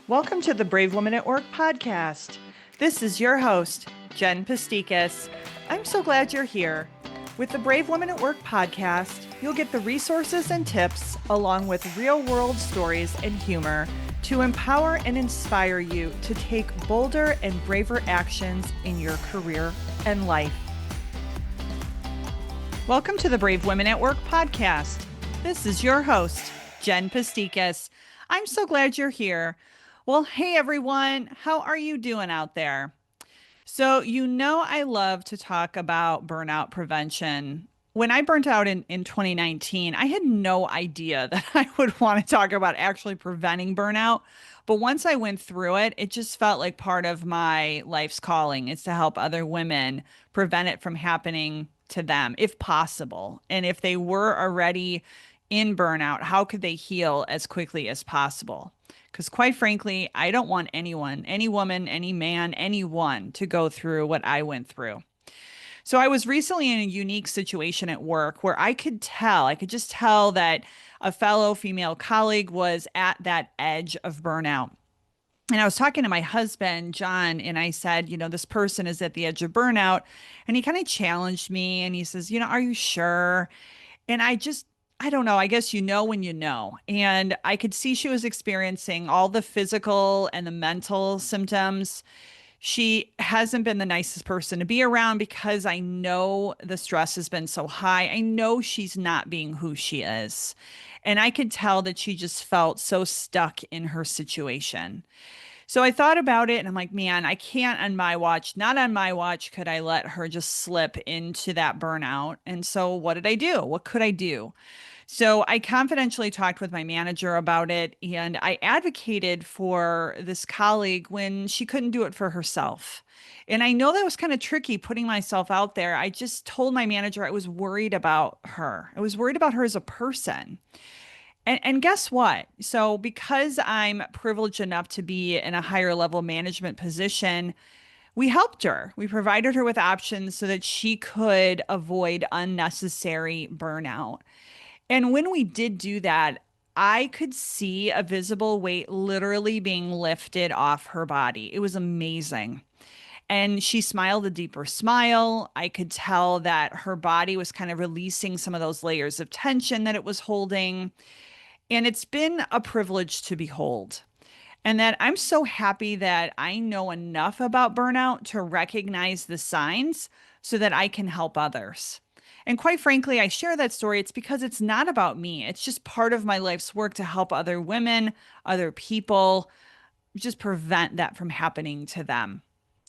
Welcome to the Brave Women at Work podcast. This is your host, Jen Pasticas. I'm so glad you're here. With the Brave Women at Work podcast, you'll get the resources and tips along with real-world stories and humor to empower and inspire you to take bolder and braver actions in your career and life. Welcome to the Brave Women at Work podcast. This is your host, Jen Pasticas. I'm so glad you're here. Well, hey everyone, how are you doing out there? So, I love to talk about burnout prevention. When I burnt out in 2019, I had no idea that I would want to talk about actually preventing burnout. But once I went through it, it just felt like part of my life's calling is to help other women prevent it from happening to them, if possible. And if they were already in burnout, how could they heal as quickly as possible? Because quite frankly, I don't want anyone, any woman, any man, anyone to go through what I went through. So I was recently in a unique situation at work where I could just tell that a fellow female colleague was at that edge of burnout. And I was talking to my husband, John, and I said, this person is at the edge of burnout. And he kind of challenged me and he says, are you sure? And I don't know. I guess you know when you know. And I could see she was experiencing all the physical and the mental symptoms. She hasn't been the nicest person to be around because I know the stress has been so high. I know she's not being who she is. And I could tell that she just felt so stuck in her situation. So I thought about it and I'm like, man, I can't on my watch, not on my watch, could I let her just slip into that burnout. And so what did I do? What could I do? So I confidentially talked with my manager about it and I advocated for this colleague when she couldn't do it for herself. And I know that was kind of tricky putting myself out there. I just told my manager I was worried about her. I was worried about her as a person. And guess what? So, because I'm privileged enough to be in a higher level management position, we helped her. We provided her with options so that she could avoid unnecessary burnout. And when we did do that, I could see a visible weight literally being lifted off her body. It was amazing. And she smiled a deeper smile. I could tell that her body was kind of releasing some of those layers of tension that it was holding. And it's been a privilege to behold. And that I'm so happy that I know enough about burnout to recognize the signs so that I can help others. And quite frankly, I share that story. It's because it's not about me. It's just part of my life's work to help other women, other people, just prevent that from happening to them.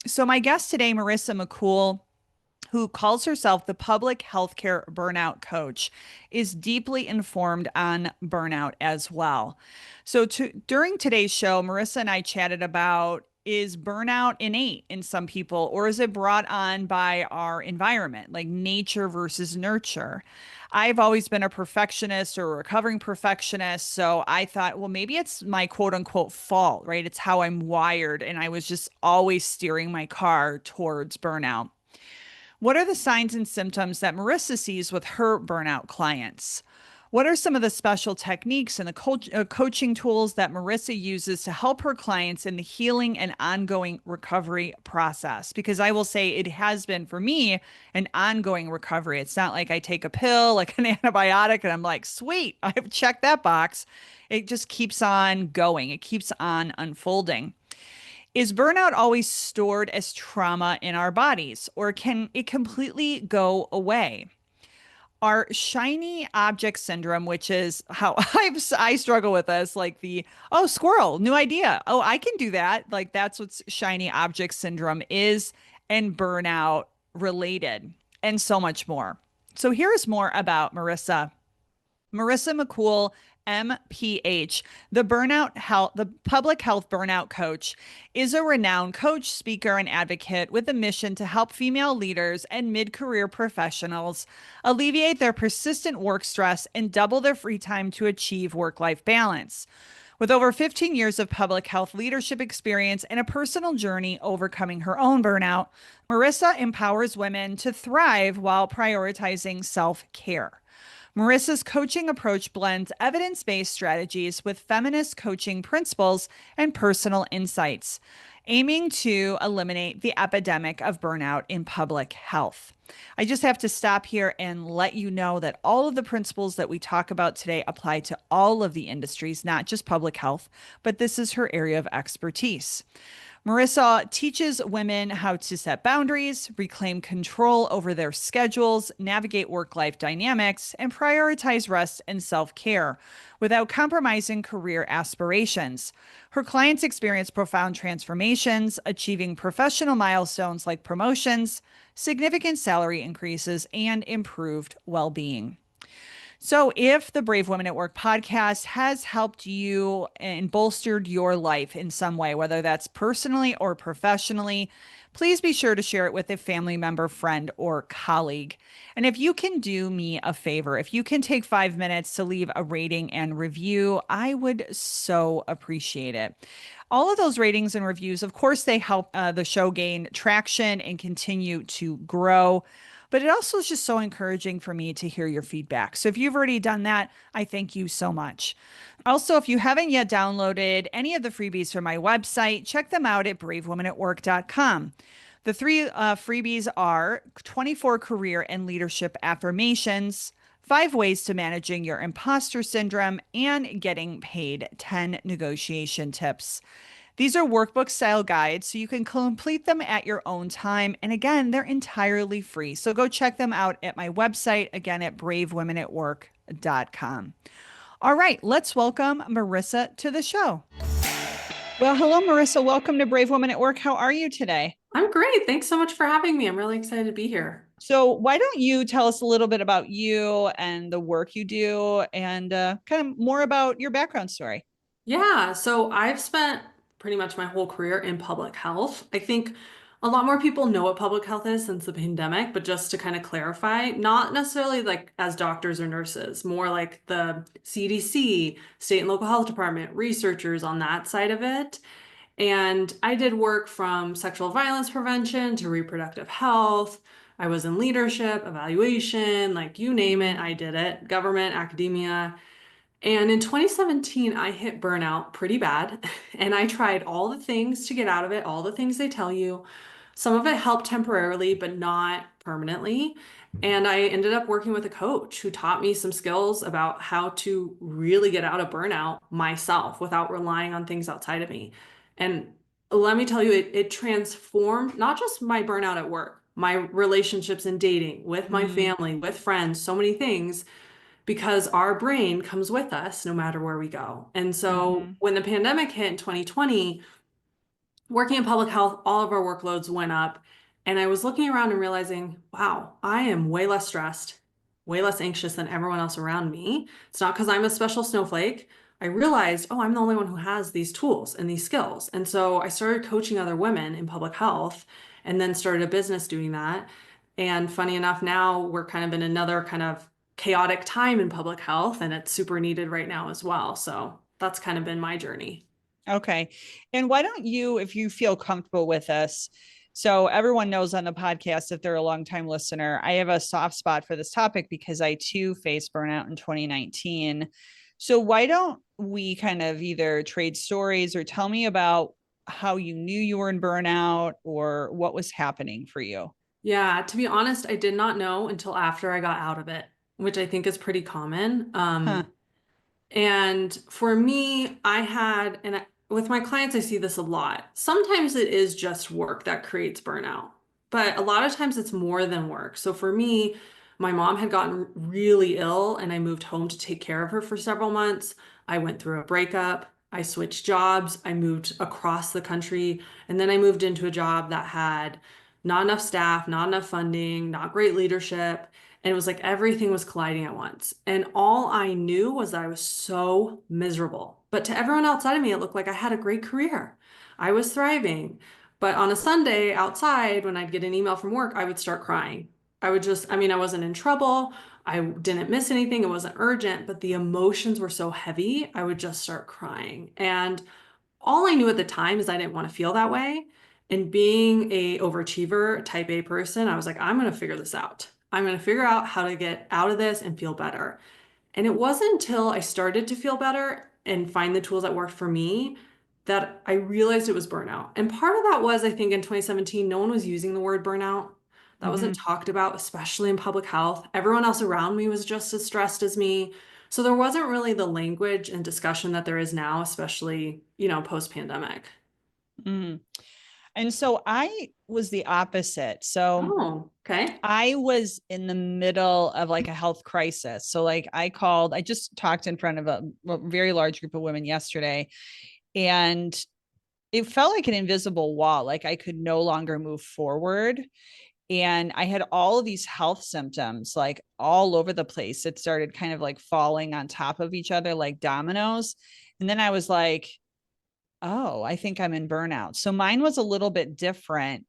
So, my guest today, Marissa McKool, who calls herself the public healthcare burnout coach, is deeply informed on burnout as well. So during today's show, Marissa and I chatted about, is burnout innate in some people, or is it brought on by our environment, like nature versus nurture? I've always been a perfectionist or a recovering perfectionist. So I thought, well, maybe it's my quote unquote fault, right? It's how I'm wired. And I was just always steering my car towards burnout. What are the signs and symptoms that Marissa sees with her burnout clients? What are some of the special techniques and the coaching tools that Marissa uses to help her clients in the healing and ongoing recovery process? Because I will say it has been for me an ongoing recovery. It's not like I take a pill, like an antibiotic, and I'm like, sweet, I've checked that box. It just keeps on going, it keeps on unfolding. Is burnout always stored as trauma in our bodies, or can it completely go away? Our shiny object syndrome, which is how I struggle with this, like oh, squirrel, new idea. Oh, I can do that. Like that's what shiny object syndrome is, and burnout related, and so much more. So here's more about Marissa. Marissa McKool, MPH, the public health burnout coach, is a renowned coach, speaker, and advocate with a mission to help female leaders and mid-career professionals alleviate their persistent work stress and double their free time to achieve work-life balance. With over 15 years of public health leadership experience and a personal journey overcoming her own burnout, Marissa empowers women to thrive while prioritizing self-care. Marissa's coaching approach blends evidence based strategies with feminist coaching principles and personal insights, aiming to eliminate the epidemic of burnout in public health. I just have to stop here and let you know that all of the principles that we talk about today apply to all of the industries, not just public health, but this is her area of expertise. Marissa teaches women how to set boundaries, reclaim control over their schedules, navigate work life dynamics, and prioritize rest and self care without compromising career aspirations. Her clients experience profound transformations, achieving professional milestones like promotions, significant salary increases, and improved well being. So, if the Brave Women at Work podcast has helped you and bolstered your life in some way, whether that's personally or professionally, please be sure to share it with a family member, friend, or colleague. And if you can do me a favor, if you can take 5 minutes to leave a rating and review, I would so appreciate it. All of those ratings and reviews, of course, they help the show gain traction and continue to grow. But it also is just so encouraging for me to hear your feedback. So if you've already done that, I thank you so much. Also, if you haven't yet downloaded any of the freebies from my website, check them out at bravewomenatwork.com. The three freebies are 24 career and leadership affirmations, 5 ways to managing your imposter syndrome, and getting paid 10 negotiation tips. These are workbook style guides, so you can complete them at your own time. And again, they're entirely free. So go check them out at my website, again, at bravewomenatwork.com. All right, let's welcome Marissa to the show. Well, hello, Marissa. Welcome to Brave Women at Work. How are you today? I'm great. Thanks so much for having me. I'm really excited to be here. So, why don't you tell us a little bit about you and the work you do and kind of more about your background story? Yeah, so I've spent pretty much my whole career in public health. I think a lot more people know what public health is since the pandemic, but just to kind of clarify, not necessarily like as doctors or nurses, more like the CDC, state and local health department, researchers on that side of it. And I did work from sexual violence prevention to reproductive health. I was in leadership, evaluation, like you name it, I did it, government, academia. And in 2017, I hit burnout pretty bad. And I tried all the things to get out of it, all the things they tell you. Some of it helped temporarily, but not permanently. And I ended up working with a coach who taught me some skills about how to really get out of burnout myself without relying on things outside of me. And let me tell you, it transformed not just my burnout at work, my relationships and dating with my Mm, family, with friends, so many things because our brain comes with us no matter where we go. And so mm-hmm, when the pandemic hit in 2020, working in public health, all of our workloads went up. And I was looking around and realizing, wow, I am way less stressed, way less anxious than everyone else around me. It's not because I'm a special snowflake. I realized, oh, I'm the only one who has these tools and these skills. And so I started coaching other women in public health and then started a business doing that. And funny enough, now we're kind of in another kind of chaotic time in public health, and it's super needed right now as well. So that's kind of been my journey. okay. And why don't you, if you feel comfortable with us, so everyone knows on the podcast, if they're a longtime listener, I have a soft spot for this topic because I too faced burnout in 2019. So why don't we kind of either trade stories or tell me about how you knew you were in burnout or what was happening for you? Yeah, to be honest, I did not know until after I got out of it, which I think is pretty common. Huh. And for me, with my clients, I see this a lot. Sometimes it is just work that creates burnout, but a lot of times it's more than work. So for me, my mom had gotten really ill and I moved home to take care of her for several months. I went through a breakup. I switched jobs. I moved across the country. And then I moved into a job that had not enough staff, not enough funding, not great leadership. And it was like everything was colliding at once. And all I knew was that I was so miserable. But to everyone outside of me, it looked like I had a great career. I was thriving. But on a Sunday outside, when I'd get an email from work, I would start crying. I wasn't in trouble. I didn't miss anything. It wasn't urgent, but the emotions were so heavy, I would just start crying. And all I knew at the time is I didn't want to feel that way. And being a overachiever, type A person, I was like, I'm going to figure this out. I'm going to figure out how to get out of this and feel better. And it wasn't until I started to feel better and find the tools that worked for me that I realized it was burnout. And part of that was, I think, in 2017, no one was using the word burnout. That wasn't Hmm. talked about, especially in public health. Everyone else around me was just as stressed as me. So there wasn't really the language and discussion that there is now, especially, post-pandemic. Mm. And so I was the opposite. So Oh, okay. I was in the middle of like a health crisis. So like I just talked in front of a very large group of women yesterday, and it felt like an invisible wall. Like I could no longer move forward. And I had all of these health symptoms like all over the place. It started kind of like falling on top of each other like dominoes. And then I was like, oh, I think I'm in burnout. So mine was a little bit different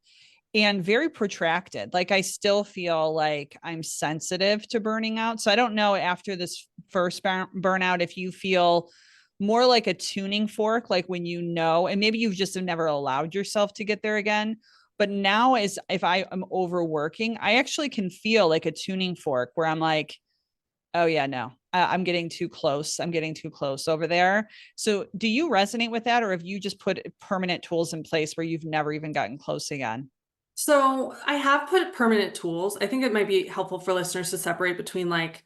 and very protracted. Like I still feel like I'm sensitive to burning out. So I don't know after this first burnout if you feel more like a tuning fork, like when you know, and maybe you've just never allowed yourself to get there again. But now, as if I am overworking, I actually can feel like a tuning fork where I'm like, oh yeah, no, I'm getting too close. I'm getting too close over there. So do you resonate with that, or have you just put permanent tools in place where you've never even gotten close again? So I have put permanent tools. I think it might be helpful for listeners to separate between like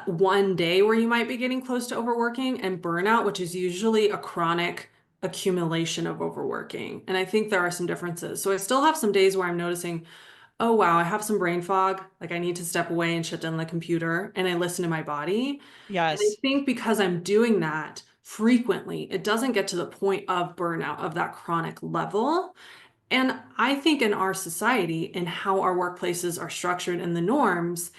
one day where you might be getting close to overworking and burnout, which is usually a chronic accumulation of overworking. And I think there are some differences. So I still have some days where I'm noticing, oh wow, I have some brain fog. Like I need to step away and shut down the computer and I listen to my body. And I Yes. think because I'm doing that frequently, it doesn't get to the point of burnout of that chronic level. And I think in our society and how our workplaces are structured and the norms,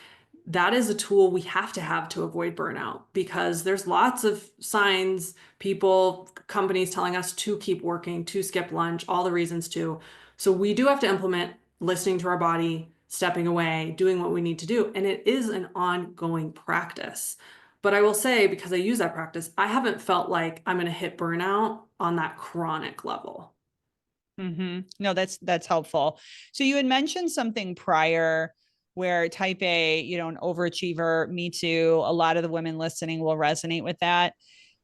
that is a tool we have to avoid burnout because there's lots of signs, people, companies telling us to keep working, to skip lunch, all the reasons to. So we do have to implement listening to our body, stepping away, doing what we need to do. And it is an ongoing practice. But I will say, because I use that practice, I haven't felt like I'm going to hit burnout on that chronic level. No, that's helpful. So you had mentioned something prior where type A, an overachiever, me too, a lot of the women listening will resonate with that.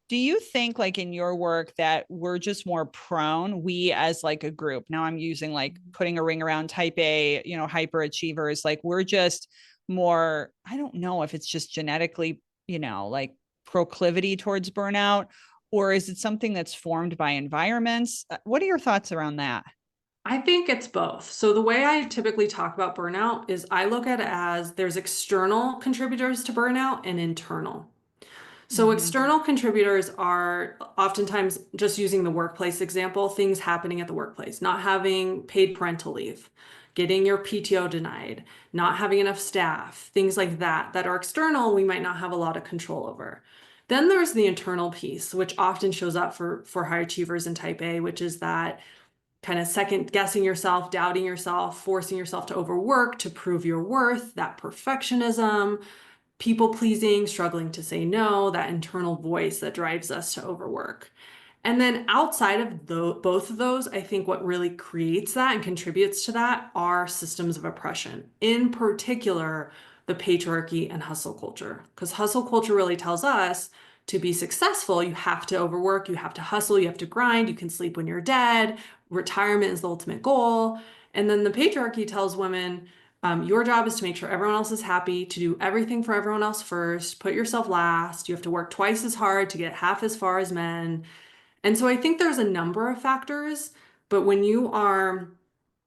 Do you think like in your work that we're just more prone, we as like a group, now I'm using like putting a ring around type A, hyperachievers, like we're just more, I don't know if it's just genetically, like proclivity towards burnout, or is it something that's formed by environments? What are your thoughts around that? I think it's both. So the way I typically talk about burnout is I look at it as there's external contributors to burnout and internal. So Mm-hmm. external contributors are oftentimes just using the workplace example, things happening at the workplace, not having paid parental leave, getting your PTO denied, not having enough staff, things like that that are external, we might not have a lot of control over. Then there's the internal piece, which often shows up for high achievers in type A, which is that kind of second guessing yourself, doubting yourself, forcing yourself to overwork to prove your worth, that perfectionism, people pleasing, struggling to say no, that internal voice that drives us to overwork. And then outside of both of those, I think what really creates that and contributes to that are systems of oppression, in particular, the patriarchy and hustle culture. Because hustle culture really tells us to be successful, you have to overwork, you have to hustle, you have to grind, you can sleep when you're dead, retirement is the ultimate goal. And then the patriarchy tells women, your job is to make sure everyone else is happy, to do everything for everyone else first, put yourself last. You have to work twice as hard to get half as far as men. And so I think there's a number of factors, but when you are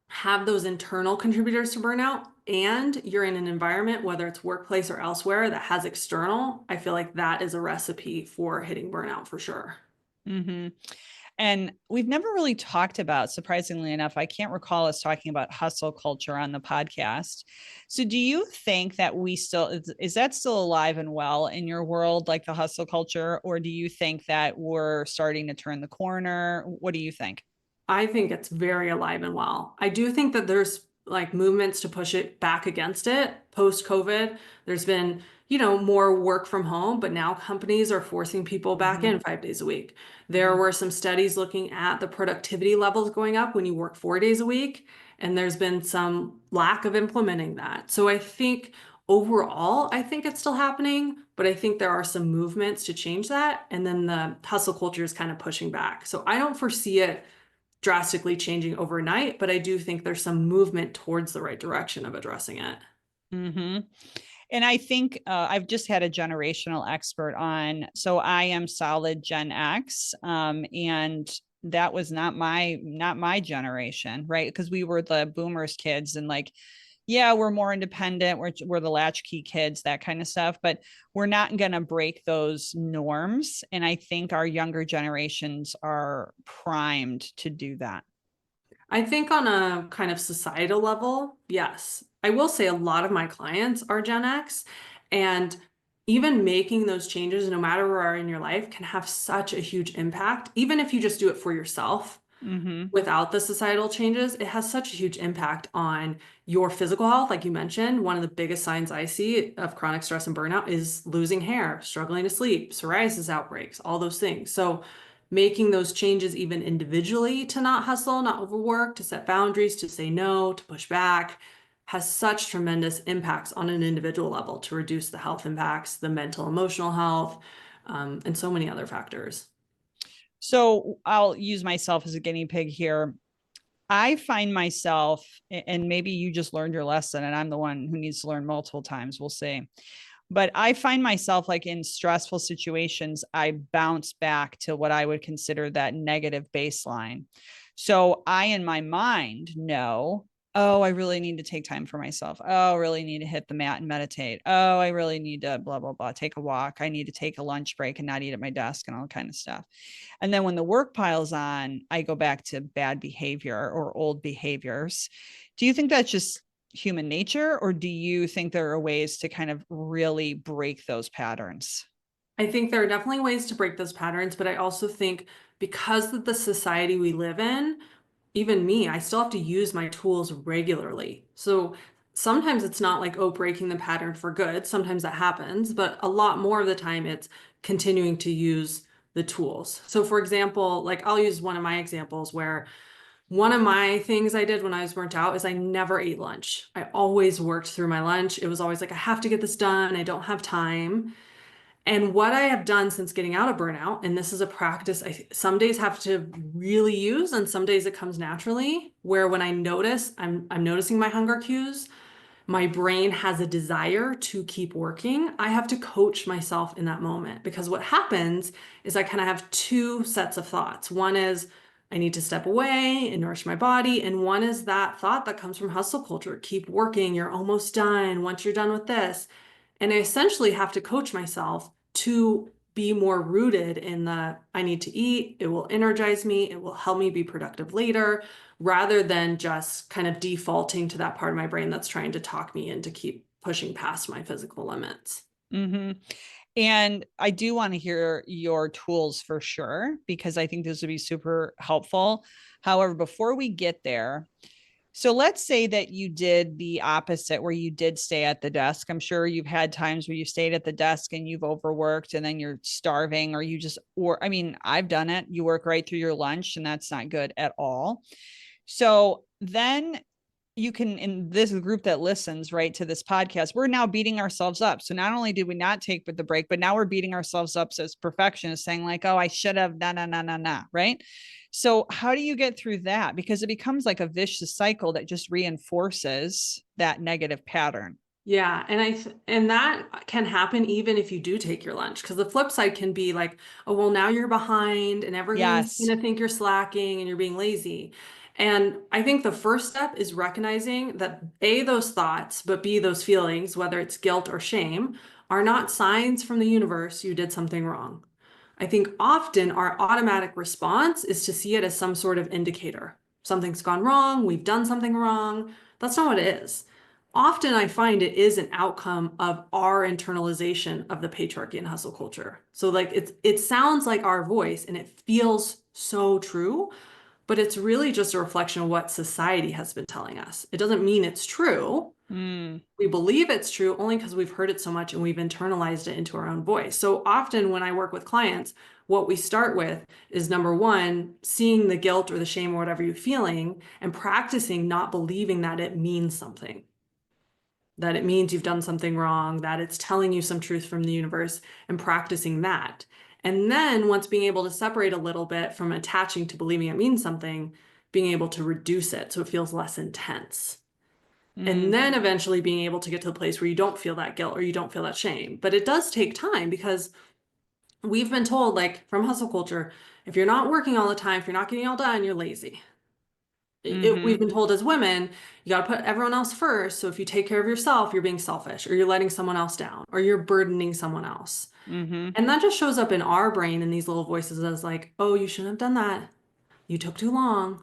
have those internal contributors to burnout and you're in an environment, whether it's workplace or elsewhere, that has external, I feel like that is a recipe for hitting burnout for sure. Mm-hmm. And we've never really talked about, surprisingly enough, I can't recall us talking about hustle culture on the podcast. So do you think that we still, is that still alive and well in your world, like the hustle culture? Or do you think that we're starting to turn the corner? What do you think? I think it's very alive and well. I do think that there's like movements to push it back against it post COVID. There's been, more work from home, but now companies are forcing people back Mm-hmm. in 5 days a week. There Mm-hmm. were some studies looking at the productivity levels going up when you work 4 days a week. And there's been some lack of implementing that. So I think overall, I think it's still happening, but I think there are some movements to change that. And then the hustle culture is kind of pushing back. So I don't foresee it drastically changing overnight, but I do think there's some movement towards the right direction of addressing it. Mm-hmm. And I think I've just had a generational expert on. So I am solid Gen X, and that was not my generation, right? Because we were the boomers kids, and like, yeah, we're more independent. We're the latchkey kids, that kind of stuff. But we're not going to break those norms. And I think our younger generations are primed to do that. I think on a kind of societal level, yes. I will say a lot of my clients are Gen X, and even making those changes, no matter where you are in your life, can have such a huge impact. Even if you just do it for yourself Mm-hmm. without the societal changes, it has such a huge impact on your physical health. Like you mentioned, one of the biggest signs I see of chronic stress and burnout is losing hair, struggling to sleep, psoriasis outbreaks, all those things. So making those changes even individually to not hustle, not overwork, to set boundaries, to say no, to push back, has such tremendous impacts on an individual level to reduce the health impacts, the mental, emotional health, and so many other factors. So I'll use myself as a guinea pig here. I find myself, and maybe you just learned your lesson, and I'm the one who needs to learn multiple times. We'll see. But I find myself like in stressful situations, I bounce back to what I would consider that negative baseline. So I, in my mind, know, oh, I really need to take time for myself. Oh, I really need to hit the mat and meditate. Oh, I really need to blah, blah, blah, take a walk. I need to take a lunch break and not eat at my desk and all kind of stuff. And then when the work piles on, I go back to bad behavior or old behaviors. Do you think that's just human nature, or do you think there are ways to kind of really break those patterns? I think there are definitely ways to break those patterns, but I also think because of the society we live in, even me, I still have to use my tools regularly. So sometimes it's not like, oh, breaking the pattern for good. Sometimes that happens, but a lot more of the time it's continuing to use the tools. So for example, like I'll use one of my examples where one of my things I did when I was burnt out is I never ate lunch. I always worked through my lunch. It was always like, I have to get this done. I don't have time. And what I have done since getting out of burnout, and this is a practice I some days have to really use, and some days it comes naturally, where when I notice I'm noticing my hunger cues, my brain has a desire to keep working. I have to coach myself in that moment because what happens is I kind of have two sets of thoughts. One is I need to step away and nourish my body, and one is that thought that comes from hustle culture. Keep working, you're almost done. Once you're done with this, and I essentially have to coach myself to be more rooted in the I need to eat, it will energize me, it will help me be productive later, rather than just kind of defaulting to that part of my brain that's trying to talk me into keep pushing past my physical limits. Mm-hmm. And I do want to hear your tools for sure, because I think this would be super helpful. However, before we get there, so let's say that you did the opposite where you did stay at the desk. I'm sure you've had times where you stayed at the desk and you've overworked and then you're starving, or you just, or I mean, I've done it. You work right through your lunch and that's not good at all. So then you can, in this group that listens right to this podcast, we're now beating ourselves up. So not only did we not take the break, but now we're beating ourselves up as perfectionists, saying like, oh, I should have, nah, right? So how do you get through that? Because it becomes like a vicious cycle that just reinforces that negative pattern. Yeah, and that can happen even if you do take your lunch. Because the flip side can be like, oh, well, now you're behind and everyone's Yes. gonna think you're slacking and you're being lazy. And I think the first step is recognizing that A, those thoughts, but B, those feelings, whether it's guilt or shame, are not signs from the universe you did something wrong. I think often our automatic response is to see it as some sort of indicator. Something's gone wrong, we've done something wrong. That's not what it is. Often I find it is an outcome of our internalization of the patriarchy and hustle culture. So like it sounds like our voice and it feels so true, but it's really just a reflection of what society has been telling us. It doesn't mean it's true. Mm. We believe it's true only because we've heard it so much and we've internalized it into our own voice. So often when I work with clients, what we start with is number one, seeing the guilt or the shame or whatever you're feeling and practicing not believing that it means something, that it means you've done something wrong, that it's telling you some truth from the universe, and practicing that. And then once being able to separate a little bit from attaching to believing it means something, being able to reduce it so it feels less intense. And Mm, then eventually being able to get to the place where you don't feel that guilt or you don't feel that shame. But it does take time because we've been told, like from hustle culture, if you're not working all the time, if you're not getting all done, you're lazy. We've mm-hmm, been told as women, you got to put everyone else first. So if you take care of yourself, you're being selfish or you're letting someone else down or you're burdening someone else. mm-hmm. And that just shows up in our brain in these little voices as like, oh, you shouldn't have done that. You took too long.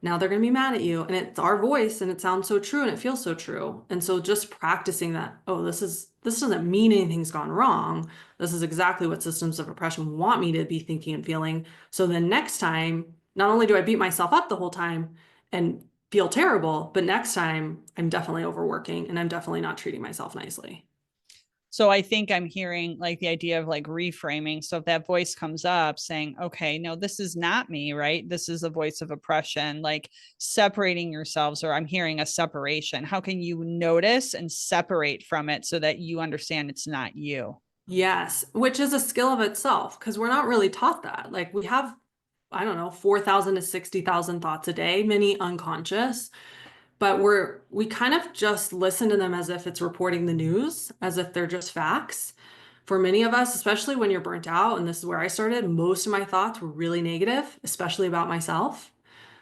Now they're going to be mad at you. And it's our voice and it sounds so true and it feels so true. And so just practicing that, oh, this doesn't mean anything's gone wrong. This is exactly what systems of oppression want me to be thinking and feeling. So then next time, not only do I beat myself up the whole time and feel terrible, but next time I'm definitely overworking and I'm definitely not treating myself nicely. So I think I'm hearing like the idea of like reframing. So if that voice comes up saying, okay, no, this is not me, right? This is a voice of oppression, like separating yourselves, or I'm hearing a separation. How can you notice and separate from it so that you understand it's not you? Yes, which is a skill of itself because we're not really taught that. Like we have, I don't know, 4,000 to 60,000 thoughts a day, many unconscious, but we kind of just listen to them as if it's reporting the news, as if they're just facts. For many of us, especially when you're burnt out, and this is where I started, most of my thoughts were really negative, especially about myself.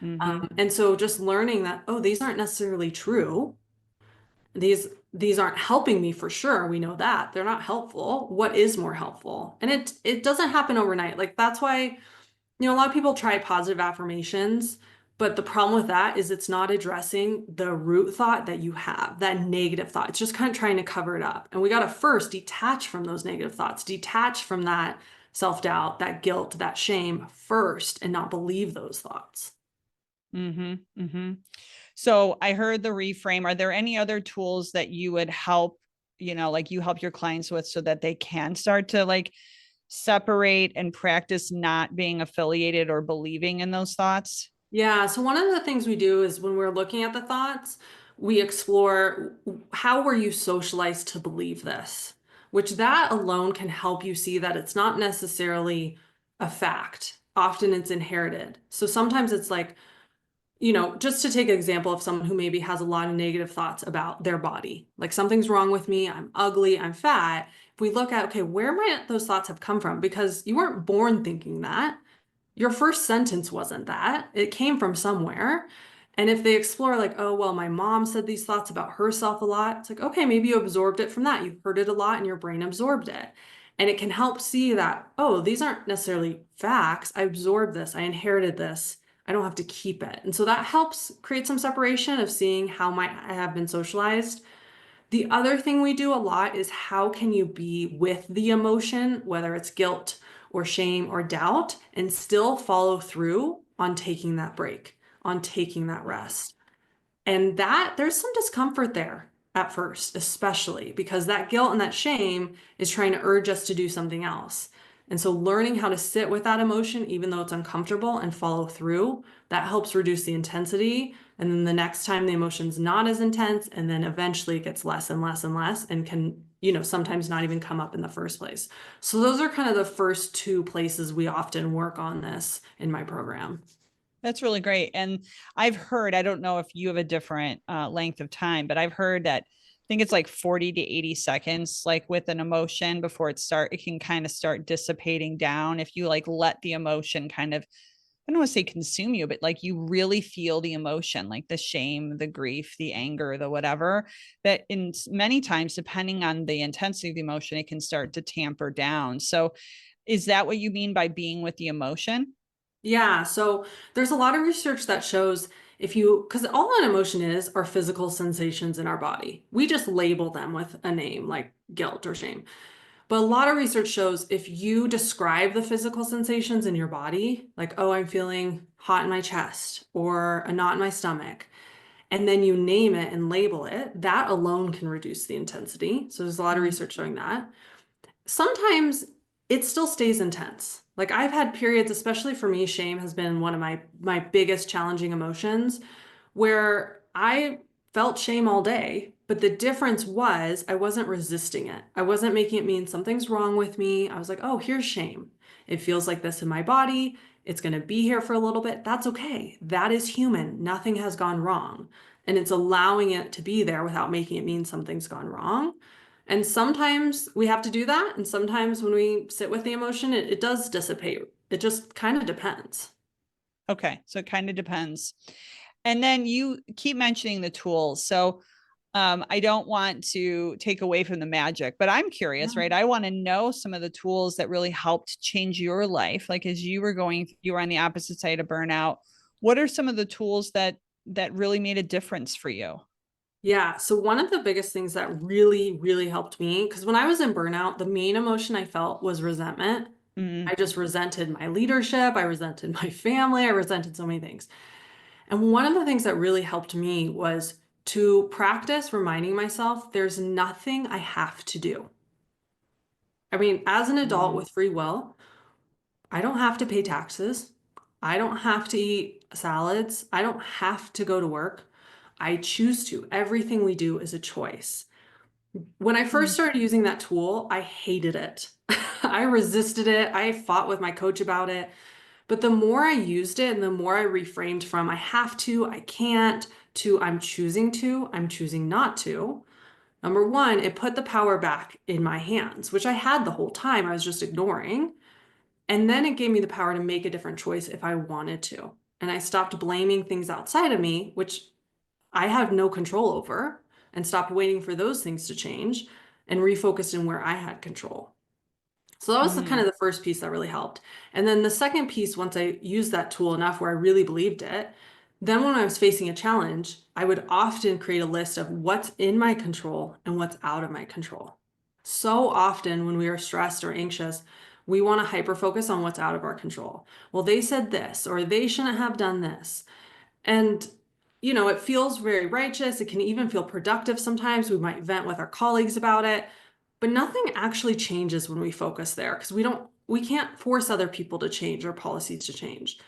Mm-hmm. And so just learning that, oh, these aren't necessarily true. These aren't helping me for sure. We know that. They're not helpful. What is more helpful? And it doesn't happen overnight. Like that's why, a lot of people try positive affirmations, but the problem with that is it's not addressing the root thought that you have, that negative thought. It's just kind of trying to cover it up. And we got to first detach from those negative thoughts, detach from that self-doubt, that guilt, that shame first, and not believe those thoughts. Mm-hmm. Mm-hmm. So I heard the reframe. Are there any other tools that you would help, like you help your clients with so that they can start to like separate and practice not being affiliated or believing in those thoughts? Yeah, so one of the things we do is when we're looking at the thoughts, we explore how were you socialized to believe this, which that alone can help you see that it's not necessarily a fact. Often it's inherited. So sometimes it's like, just to take an example of someone who maybe has a lot of negative thoughts about their body, like something's wrong with me, I'm ugly, I'm fat. If we look at, okay, where might those thoughts have come from? Because you weren't born thinking that. Your first sentence wasn't that. It came from somewhere. And if they explore, like, oh, well, my mom said these thoughts about herself a lot, it's like, okay, maybe you absorbed it from that. You heard it a lot and your brain absorbed it. And it can help see that, oh, these aren't necessarily facts. I absorbed this, I inherited this. I don't have to keep it. And so that helps create some separation of seeing how might I have been socialized. The other thing we do a lot is how can you be with the emotion, whether it's guilt or shame or doubt, and still follow through on taking that break, on taking that rest. And that there's some discomfort there at first, especially because that guilt and that shame is trying to urge us to do something else. And so learning how to sit with that emotion, even though it's uncomfortable, and follow through, that helps reduce the intensity. And then the next time the emotion's not as intense, and then eventually it gets less and less and less and can, sometimes not even come up in the first place. So those are kind of the first two places we often work on this in my program. That's really great. And I've heard, I don't know if you have a different length of time, but I've heard that I think it's like 40 to 80 seconds, like with an emotion before it can kind of start dissipating down. If you like let the emotion kind of, I don't want to say consume you, but like you really feel the emotion, like the shame, the grief, the anger, the whatever, that in many times, depending on the intensity of the emotion, it can start to tamper down. So is that what you mean by being with the emotion? Yeah, so there's a lot of research that shows because all an emotion is are physical sensations in our body. We just label them with a name like guilt or shame. But a lot of research shows if you describe the physical sensations in your body, like, oh, I'm feeling hot in my chest or a knot in my stomach, and then you name it and label it, that alone can reduce the intensity. So there's a lot of Mm. research showing that. Sometimes it still stays intense. Like I've had periods, especially for me, shame has been one of my biggest challenging emotions where I felt shame all day, but the difference was I wasn't resisting it. I wasn't making it mean something's wrong with me. I was like, "Oh, here's shame. It feels like this in my body. It's going to be here for a little bit. That's okay. That is human. Nothing has gone wrong." And it's allowing it to be there without making it mean something's gone wrong. And sometimes we have to do that. And sometimes when we sit with the emotion, it does dissipate. It just kind of depends. Okay, so it kind of depends. And then you keep mentioning the tools. So I don't want to take away from the magic, but I'm curious, right? I want to know some of the tools that really helped change your life. Like as you were on the opposite side of burnout. What are some of the tools that really made a difference for you? Yeah. So one of the biggest things that really, really helped me, because when I was in burnout, the main emotion I felt was resentment. Mm, I just resented my leadership. I resented my family. I resented so many things. And one of the things that really helped me was to practice reminding myself there's nothing I have to do. I mean, as an adult mm, with free will, I don't have to pay taxes. I don't have to eat salads. I don't have to go to work. I choose to. Everything we do is a choice. When I first mm, started using that tool, I hated it. I resisted it. I fought with my coach about it. But the more I used it and the more I reframed from I have to, I can't, to I'm choosing not to. Number one, it put the power back in my hands, which I had the whole time. I was just ignoring. And then it gave me the power to make a different choice if I wanted to. And I stopped blaming things outside of me, which I have no control over, and stopped waiting for those things to change and refocused in where I had control. So that was the kind mm, of the first piece that really helped. And then the second piece, once I used that tool enough where I really believed it, then when I was facing a challenge, I would often create a list of what's in my control and what's out of my control. So often when we are stressed or anxious, we want to hyper focus on what's out of our control. Well, they said this, or they shouldn't have done this. And, it feels very righteous. It can even feel productive sometimes. We might vent with our colleagues about it, but nothing actually changes when we focus there because we can't force other people to change or policies to change.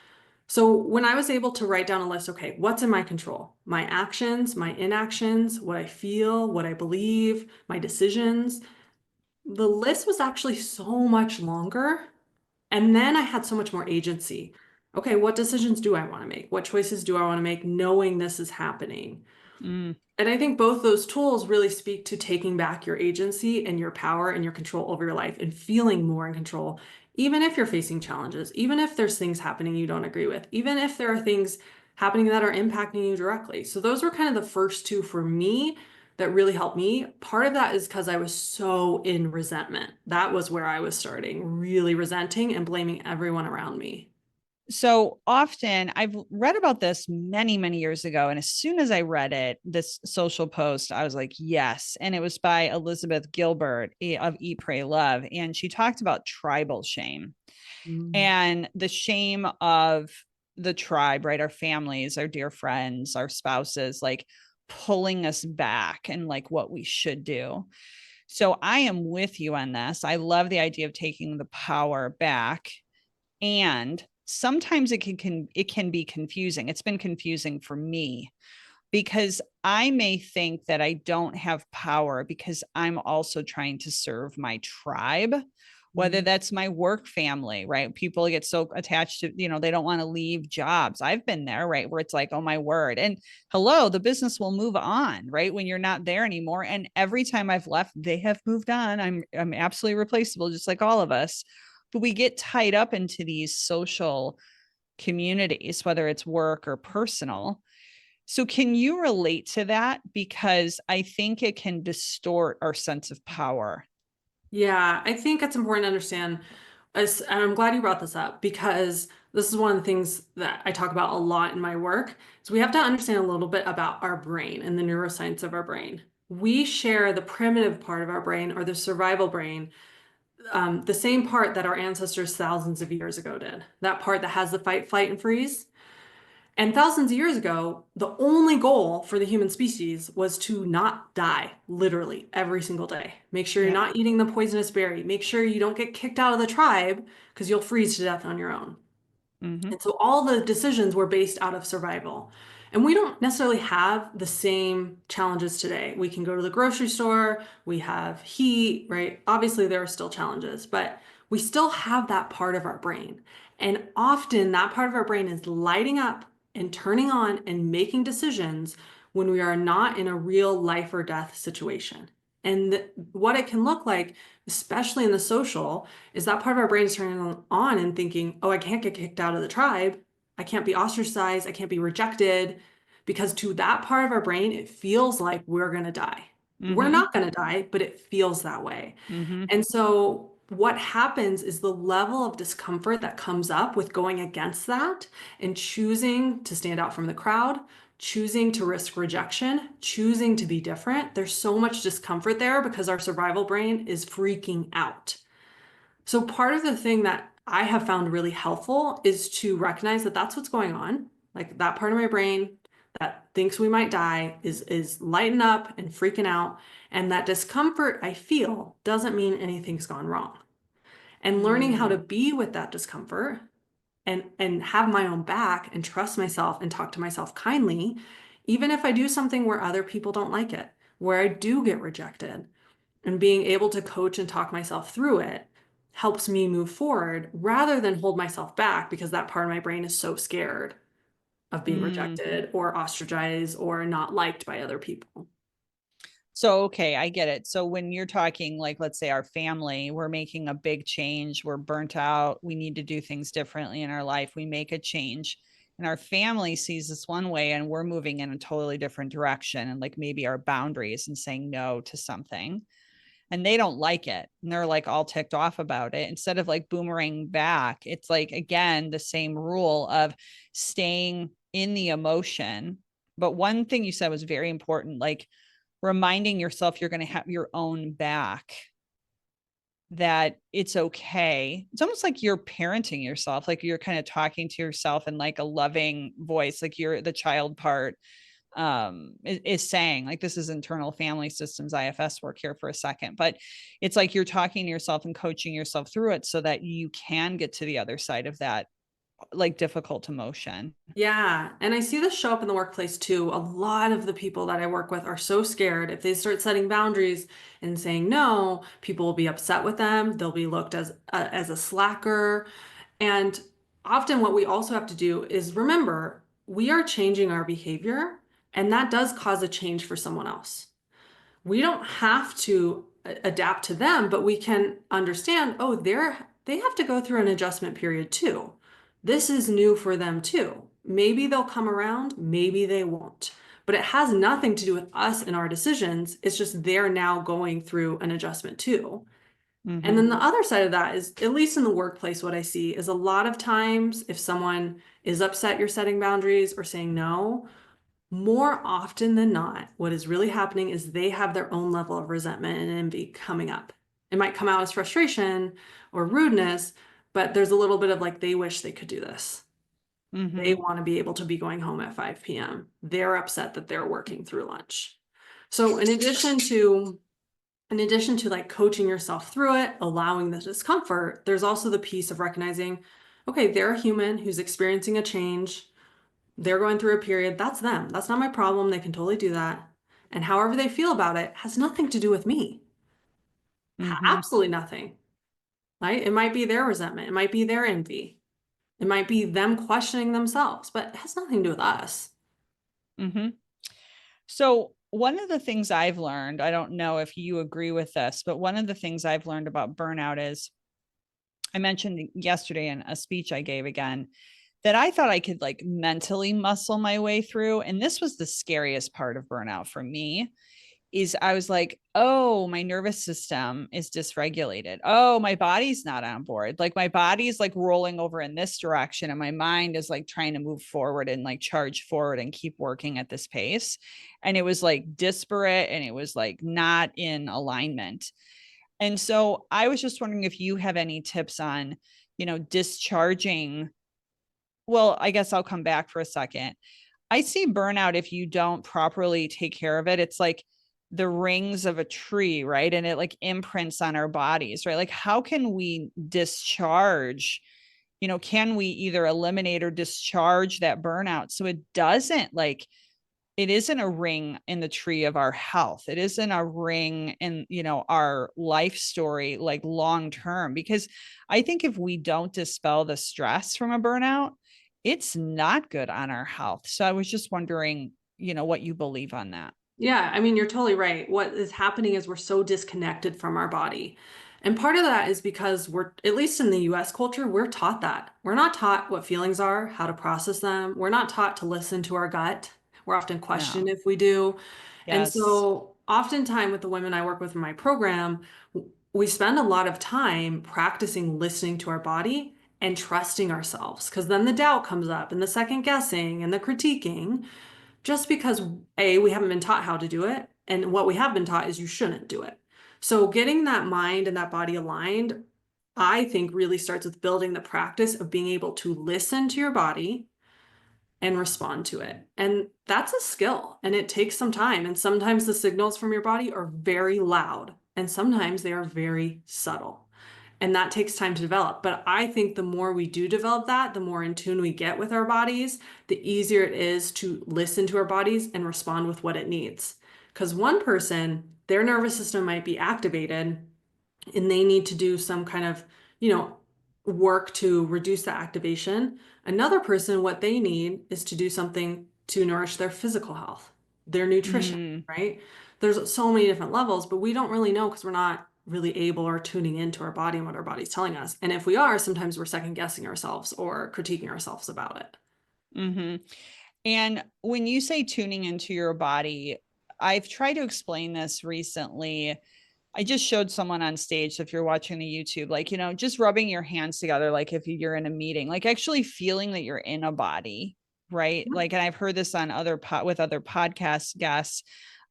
So when I was able to write down a list, okay, what's in my control? My actions, my inactions, what I feel, what I believe, my decisions. The list was actually so much longer and then I had so much more agency. Okay, what decisions do I want to make? What choices do I want to make knowing this is happening? mm. And I think both those tools really speak to taking back your agency and your power and your control over your life and feeling more in control, even if you're facing challenges, even if there's things happening you don't agree with, even if there are things happening that are impacting you directly. So those were kind of the first two for me that really helped me. Part of that is because I was so in resentment. That was where I was starting, really resenting and blaming everyone around me. So often I've read about this many, many years ago. And as soon as I read it, this social post, I was like, yes. And it was by Elizabeth Gilbert of Eat, Pray, Love. And she talked about tribal shame Mm. and the shame of the tribe, right? Our families, our dear friends, our spouses, like pulling us back and like what we should do. So I am with you on this. I love the idea of taking the power back, and sometimes it can be confusing. It's been confusing for me because I may think that I don't have power because I'm also trying to serve my tribe, whether Mm. that's my work family, right? People get so attached to, they don't want to leave jobs. I've been there, right? Where it's like, oh my word. And hello, the business will move on, right? When you're not there anymore. And every time I've left, they have moved on. I'm absolutely replaceable, just like all of us. But we get tied up into these social communities, whether it's work or personal. So, can you relate to that? Because I think it can distort our sense of power. Yeah, I think it's important to understand, and I'm glad you brought this up because this is one of the things that I talk about a lot in my work. So we have to understand a little bit about our brain and the neuroscience of our brain. We share the primitive part of our brain or the survival brain, the same part that our ancestors thousands of years ago did. That part that has the fight, flight, and freeze. And thousands of years ago, the only goal for the human species was to not die, literally, every single day. Make sure you're Yep. not eating the poisonous berry. Make sure you don't get kicked out of the tribe because you'll freeze to death on your own. Mm-hmm. And so all the decisions were based out of survival. And we don't necessarily have the same challenges today. We can go to the grocery store, we have heat, right? Obviously, there are still challenges, but we still have that part of our brain. And often that part of our brain is lighting up and turning on and making decisions when we are not in a real life or death situation. And what it can look like, especially in the social, is that part of our brain is turning on and thinking, oh, I can't get kicked out of the tribe. I can't be ostracized. I can't be rejected. Because to that part of our brain, it feels like we're going to die. We're Mm-hmm. not going to die, but it feels that way. Mm-hmm. And so what happens is the level of discomfort that comes up with going against that and choosing to stand out from the crowd, choosing to risk rejection, choosing to be different. There's so much discomfort there because our survival brain is freaking out. So part of the thing that I have found really helpful is to recognize that that's what's going on. Like that part of my brain that thinks we might die is lighting up and freaking out. And that discomfort I feel doesn't mean anything's gone wrong. And learning how to Mm. be with that discomfort and have my own back and trust myself and talk to myself kindly, even if I do something where other people don't like it, where I do get rejected, and being able to coach and talk myself through it helps me move forward rather than hold myself back because that part of my brain is so scared of being Mm. rejected or ostracized or not liked by other people. So, okay, I get it. So when you're talking, like, let's say our family, we're making a big change, we're burnt out, we need to do things differently in our life, we make a change, and our family sees this one way, and we're moving in a totally different direction, and like maybe our boundaries and saying no to something, and they don't like it, and they're like all ticked off about it. Instead of like boomerang back, it's like, again, the same rule of staying in the emotion. But one thing you said was very important, like reminding yourself you're going to have your own back, that it's okay. It's almost like you're parenting yourself, like you're kind of talking to yourself in like a loving voice, like you're the child part is saying, like, this is internal family systems IFS work here for a second, but it's like you're talking to yourself and coaching yourself through it so that you can get to the other side of that like difficult emotion. Yeah. And I see this show up in the workplace too. A lot of the people that I work with are so scared if they start setting boundaries and saying no, people will be upset with them. They'll be looked as a slacker. And often what we also have to do is remember we are changing our behavior, and that does cause a change for someone else. We don't have to adapt to them, but we can understand, oh, they have to go through an adjustment period too. This is new for them too. Maybe they'll come around, maybe they won't. But it has nothing to do with us and our decisions. It's just they're now going through an adjustment too. And Mm-hmm. then the other side of that is, at least in the workplace, what I see is a lot of times if someone is upset you're setting boundaries or saying no, more often than not, what is really happening is they have their own level of resentment and envy coming up. It might come out as frustration or rudeness, but there's a little bit of like, they wish they could do this. They Mm-hmm. want to be able to be going home at 5 p.m. They're upset that they're working through lunch. So in addition to like coaching yourself through it, allowing the discomfort, there's also the piece of recognizing, okay, they're a human who's experiencing a change. They're going through a period. That's them. That's not my problem. They can totally do that. And however they feel about it has nothing to do with me. Mm-hmm. Absolutely nothing. Right? It might be their resentment. It might be their envy. It might be them questioning themselves, but it has nothing to do with us. Mm-hmm. So one of the things I've learned, I don't know if you agree with this, but one of the things I've learned about burnout is, I mentioned yesterday in a speech I gave again, that I thought I could like mentally muscle my way through. And this was the scariest part of burnout for me, is I was like, oh, my nervous system is dysregulated. Oh, my body's not on board. Like my body's like rolling over in this direction, and my mind is like trying to move forward and like charge forward and keep working at this pace. And it was like disparate, and it was like not in alignment. And so I was just wondering if you have any tips on, discharging well, I guess I'll come back for a second. I see burnout if you don't properly take care of it. It's like the rings of a tree, right? And it like imprints on our bodies, right? Like, how can we discharge? Can we either eliminate or discharge that burnout so it doesn't like it isn't a ring in the tree of our health. It isn't a ring in, our life story, like long term, because I think if we don't dispel the stress from a burnout, it's not good on our health. So I was just wondering, what you believe on that. Yeah, I mean, you're totally right. What is happening is we're so disconnected from our body. And part of that is because we're, at least in the US culture, we're taught that. We're not taught what feelings are, how to process them. We're not taught to listen to our gut. We're often questioned No. if we do. And Yes. so, oftentimes with the women I work with in my program, we spend a lot of time practicing listening to our body and trusting ourselves because then the doubt comes up and the second guessing and the critiquing just because A, we haven't been taught how to do it, and what we have been taught is you shouldn't do it. So getting that mind and that body aligned, I think really starts with building the practice of being able to listen to your body and respond to it. And that's a skill and it takes some time. And sometimes the signals from your body are very loud and sometimes they are very subtle. And that takes time to develop. But I think the more we do develop that, the more in tune we get with our bodies, the easier it is to listen to our bodies and respond with what it needs. Because one person, their nervous system might be activated and they need to do some kind of, you know, work to reduce the activation. Another person, what they need is to do something to nourish their physical health, their nutrition, Mm, right? There's so many different levels, but we don't really know because we're not really able or tuning into our body and what our body's telling us. And if we are, sometimes we're second guessing ourselves or critiquing ourselves about it. hmm And when you say tuning into your body, I've tried to explain this recently. I just showed someone on stage. So if you're watching the YouTube, like, just rubbing your hands together, like if you're in a meeting, like actually feeling that you're in a body, right? Like, and I've heard this on with other podcast guests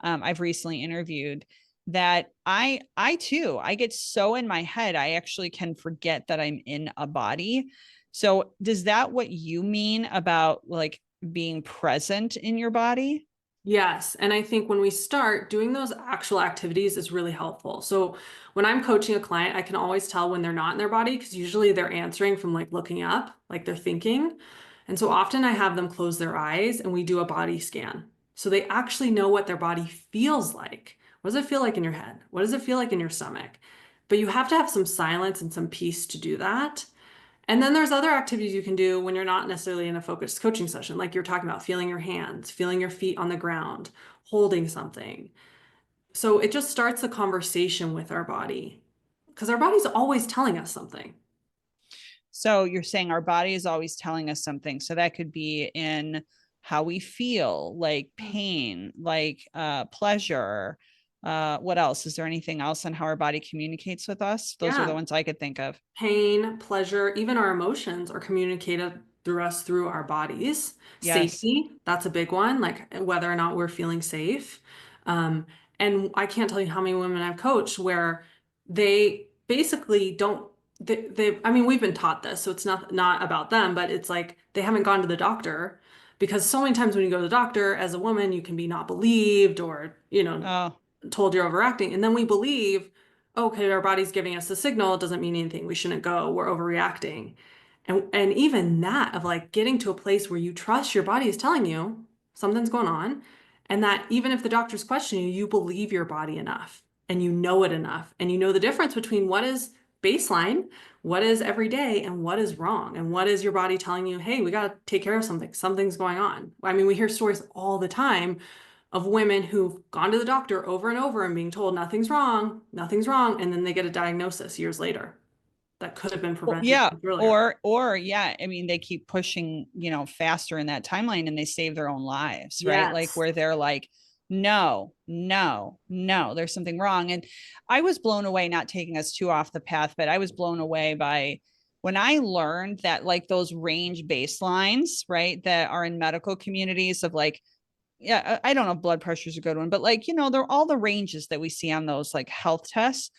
I've recently interviewed that I too, I get so in my head, I actually can forget that I'm in a body. So does that what you mean about like being present in your body? Yes. And I think when we start doing those actual activities is really helpful. So when I'm coaching a client, I can always tell when they're not in their body because usually they're answering from like looking up, like they're thinking. And so often I have them close their eyes and we do a body scan. So they actually know what their body feels like. What does it feel like in your head? What does it feel like in your stomach? But you have to have some silence and some peace to do that. And then there's other activities you can do when you're not necessarily in a focused coaching session, like you're talking about feeling your hands, feeling your feet on the ground, holding something. So it just starts a conversation with our body because our body's always telling us something. So you're saying our body is always telling us something. So that could be in how we feel, like pain, like pleasure. What else? Is there anything else on how our body communicates with us? Those are the Yeah. ones I could think of. Pain, pleasure, even our emotions are communicated through us through our bodies. Yes. Safety, that's a big one, like whether or not we're feeling safe. Um, and I can't tell you how many women I've coached where they basically don't I mean we've been taught this, so it's not about them, but it's like they haven't gone to the doctor because so many times when you go to the doctor as a woman, you can be not believed or, Oh, told you're overacting. And then we believe, okay, our body's giving us a signal. It doesn't mean anything. We shouldn't go. We're overreacting. And even that of like getting to a place where you trust your body is telling you something's going on. And that even if the doctor's questioning you, you believe your body enough and you know it enough. And you know the difference between what is baseline, what is every day, and what is wrong. And what is your body telling you, hey, we got to take care of something. Something's going on. I mean, we hear stories all the time of women who've gone to the doctor over and over and being told nothing's wrong, and then they get a diagnosis years later that could have been well, prevented yeah. earlier. Or yeah, I mean, they keep pushing, faster in that timeline and they save their own lives, right? Like Yes. where they're like, no, no, no, there's something wrong. And I was blown away, not taking us too off the path, but I was blown away by when I learned that like those range baselines, right, that are in medical communities of like, yeah, I don't know if blood pressure is a good one, but like, they're all the ranges that we see on those like health tests.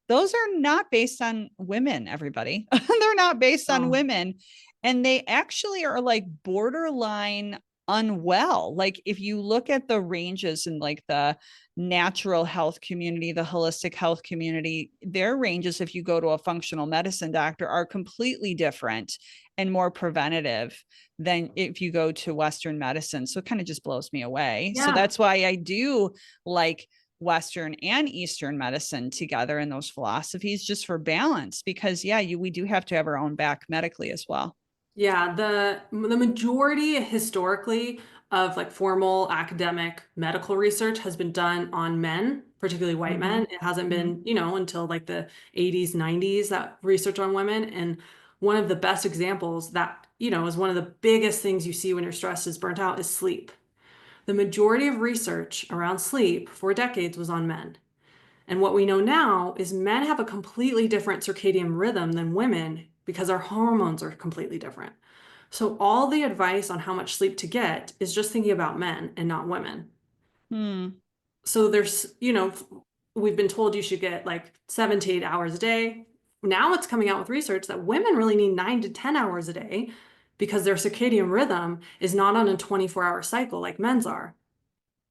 Those are not based on women, everybody. They're not based on Oh, women. and they actually are like borderline unwell. Like if you look at the ranges in like the natural health community, the holistic health community, their ranges, if you go to a functional medicine doctor, are completely different and more preventative than if you go to Western medicine. So it kind of just blows me away. So Yeah. that's why I do like Western and Eastern medicine together in those philosophies just for balance, because yeah, we do have to have our own back medically as well. Yeah, the majority historically of like formal academic medical research has been done on men, particularly white Mm-hmm. men. It hasn't Mm-hmm. been, until like the 80s, 90s that research on women. And one of the best examples that, is one of the biggest things you see when you're stressed is burnt out is sleep. The majority of research around sleep for decades was on men. And what we know now is men have a completely different circadian rhythm than women because our hormones are completely different. So all the advice on how much sleep to get is just thinking about men and not women. Hmm. So we've been told you should get like 7 to 8 hours a day. Now it's coming out with research that women really need 9 to 10 hours a day because their circadian rhythm is not on a 24-hour cycle like men's are.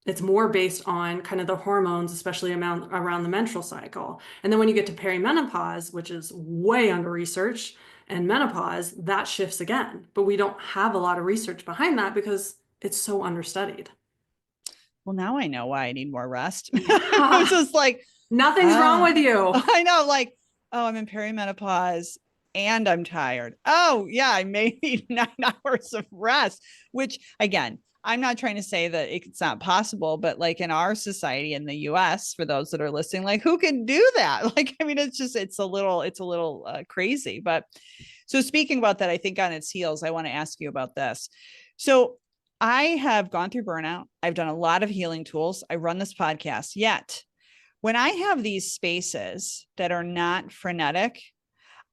It's more based on kind of the hormones, especially around the menstrual cycle. And then when you get to perimenopause, which is way under research, and menopause, that shifts again. But we don't have a lot of research behind that because it's so understudied. Well, now I know why I need more rest. I was Yeah, just like, nothing's wrong ah, with you. I know, like, oh, I'm in perimenopause and I'm tired. Oh, yeah, I may need 9 hours of rest, which again, I'm not trying to say that it's not possible, but like in our society in the US, for those that are listening, like who can do that? Like, I mean, it's a little crazy. But so speaking about that, I think on its heels, I want to ask you about this. So I have gone through burnout. I've done a lot of healing tools. I run this podcast. Yet, when I have these spaces that are not frenetic,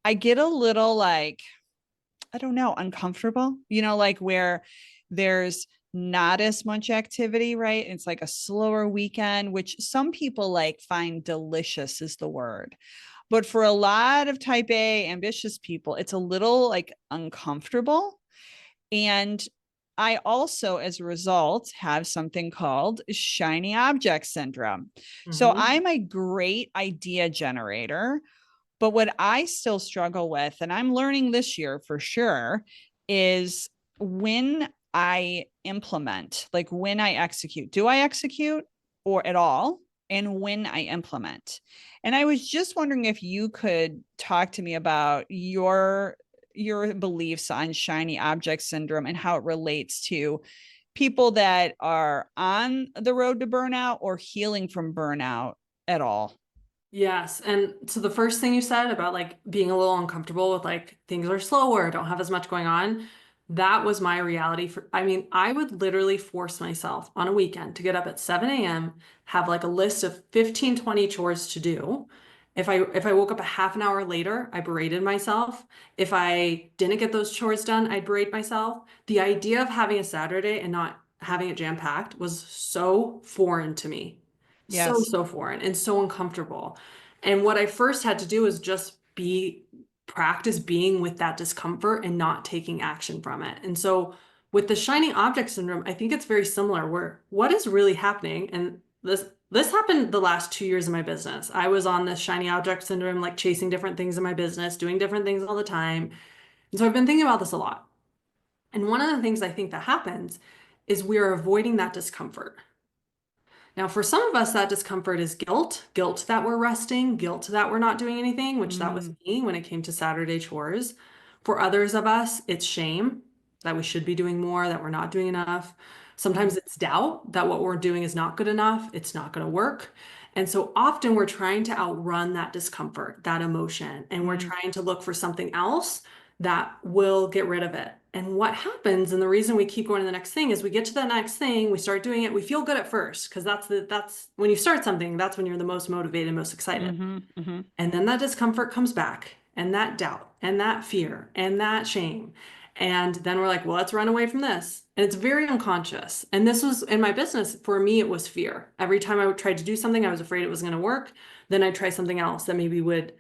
I get a little like, I don't know, uncomfortable, like where there's not as much activity, right? It's like a slower weekend, which some people like find delicious is the word. But for a lot of type A ambitious people, it's a little like uncomfortable. And I also, as a result, have something called shiny object syndrome. So Mhm. I'm a great idea generator, but what I still struggle with, and I'm learning this year for sure, is when I implement, like when I execute, do I execute or at all? And when I implement. And I was just wondering if you could talk to me about your beliefs on shiny object syndrome and how it relates to people that are on the road to burnout or healing from burnout at all. Yes. And so the first thing you said about like being a little uncomfortable with like things are slower, don't have as much going on, that was my reality I mean, I would literally force myself on a weekend to get up at 7 a.m., have like a list of 15, 20 chores to do. If I woke up a half an hour later, I berated myself. If I didn't get those chores done, I'd berate myself. The idea of having a Saturday and not having it jam-packed was so foreign to me. So, Yes. so foreign and so uncomfortable. And what I first had to do is just practice being with that discomfort and not taking action from it. And so with the shiny object syndrome, I think it's very similar where what is really happening, and this happened the last 2 years of my business. I was on this shiny object syndrome, like chasing different things in my business, doing different things all the time. And so I've been thinking about this a lot. And one of the things I think that happens is we're avoiding that discomfort. Now, for some of us, that discomfort is guilt that we're resting, guilt that we're not doing anything, which that was Mm, me when it came to Saturday chores. For others of us, it's shame that we should be doing more, that we're not doing enough. mm, Sometimes it's doubt that what we're doing is not good enough, it's not going to work. And so often we're trying to outrun that discomfort, that emotion, and we're mm, trying to look for something else that will get rid of it. And what happens, and the reason we keep going to the next thing is we get to the next thing, we start doing it, we feel good at first, because that's when you start something, that's when you're the most motivated, most excited. mhm, mhm, And then that discomfort comes back, and that doubt, and that fear, and that shame. And then we're like, well, let's run away from this. And it's very unconscious. And this was in my business, for me, it was fear. Every time I would try to do something, I was afraid it was going to work. Then I'd try something else that maybe would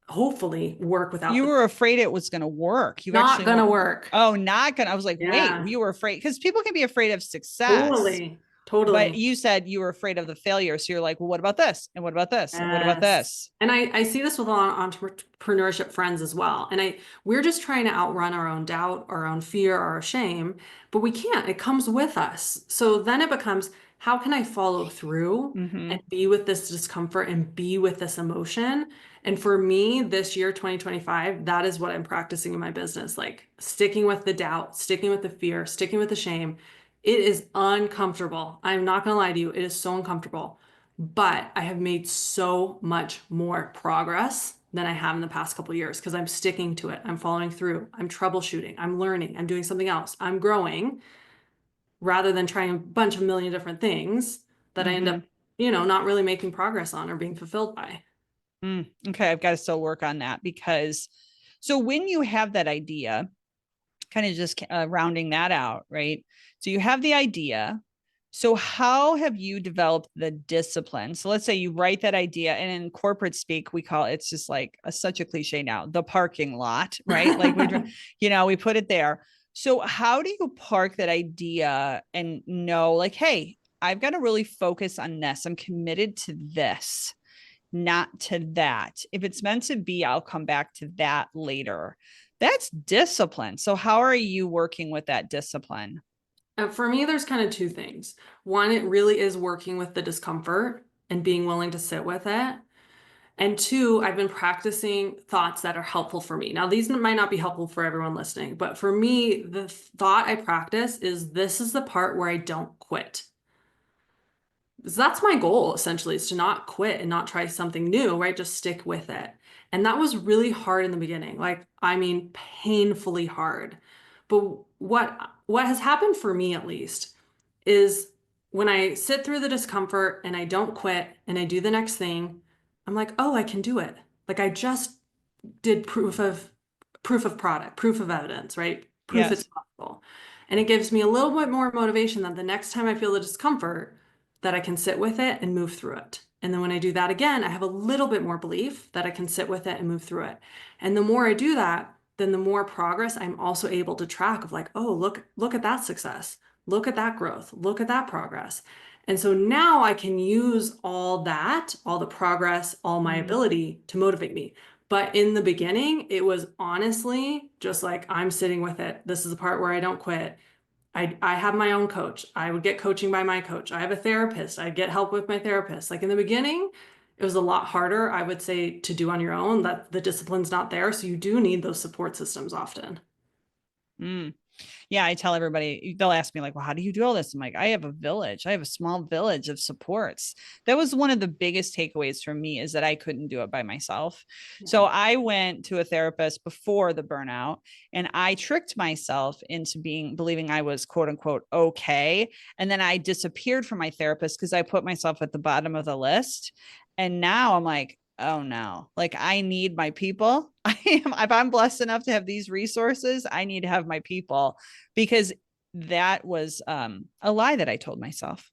hopefully work without You the were afraid it was going to work. You not actually gonna want, work. oh, not going to. I was like, wait, Yeah, you were afraid because people can be afraid of success. totally, But totally. you said you were afraid of the failure. So you're like, well, what about this? And what about this? And what about Yes. this? And I see this with a lot of entrepreneurship friends as well. And we're just trying to outrun our own doubt, our own fear, our shame, but we can't. It comes with us. So then it becomes, how can I follow through Mm-hmm. and be with this discomfort and be with this emotion? And for me, this year, 2025, that is what I'm practicing in my business, like sticking with the doubt, sticking with the fear, sticking with the shame. It is uncomfortable. I'm not going to lie to you. It is so uncomfortable. But I have made so much more progress than I have in the past couple of years because I'm sticking to it. I'm following through. I'm troubleshooting. I'm learning. I'm doing something else. I'm growing rather than trying a bunch of million different things that I end Mm-hmm. up, not really making progress on or being fulfilled by. Okay, I've got to still work on that because so when you have that idea, kind of just rounding that out, right? So you have the idea. So how have you developed the discipline? So let's say you write that idea, and in corporate speak, we call it, it's just like such a cliche now, the parking lot, right? Like we put it there. So how do you park that idea and know, like, hey, I've got to really focus on this. I'm committed to this, not to that. If it's meant to be, I'll come back to that later. That's discipline. So, how are you working with that discipline? For me, there's kind of two things. One, it really is working with the discomfort and being willing to sit with it. And two, I've been practicing thoughts that are helpful for me. Now, these might not be helpful for everyone listening, but for me, the thought I practice is this is the part where I don't quit. So that's my goal essentially, is to not quit and not try something new, right? Just stick with it. And that was really hard in the beginning. Like, I mean, painfully hard. But what has happened for me at least is when I sit through the discomfort and I don't quit and I do the next thing, I'm like, "Oh, I can do it." Like I just did proof of product, proof of evidence, right? Proof it's Yes. possible. And it gives me a little bit more motivation that the next time I feel the discomfort, that I can sit with it and move through it. And then when I do that again, I have a little bit more belief that I can sit with it and move through it. And the more I do that, then the more progress I'm also able to track of like, oh, look at that success. Look at that growth. Look at that progress. And so now I can use all that, all the progress, all my Mm-hmm. ability to motivate me. But in the beginning, it was honestly just like, I'm sitting with it. This is the part where I don't quit. I have my own coach. I would get coaching by my coach. I have a therapist. I get help with my therapist. Like in the beginning, it was a lot harder, I would say, to do on your own, that the discipline's not there. So you do need those support systems often. Mm. Yeah, I tell everybody, they'll ask me, like, well, how do you do all this? I'm like, I have a village. I have a small village of supports. That was one of the biggest takeaways for me is that I couldn't do it by myself. Yeah. So I went to a therapist before the burnout and I tricked myself into believing I was quote unquote okay. And then I disappeared from my therapist because I put myself at the bottom of the list. And now I'm like, oh no, like I need my people. If I'm blessed enough to have these resources, I need to have my people because that was a lie that I told myself.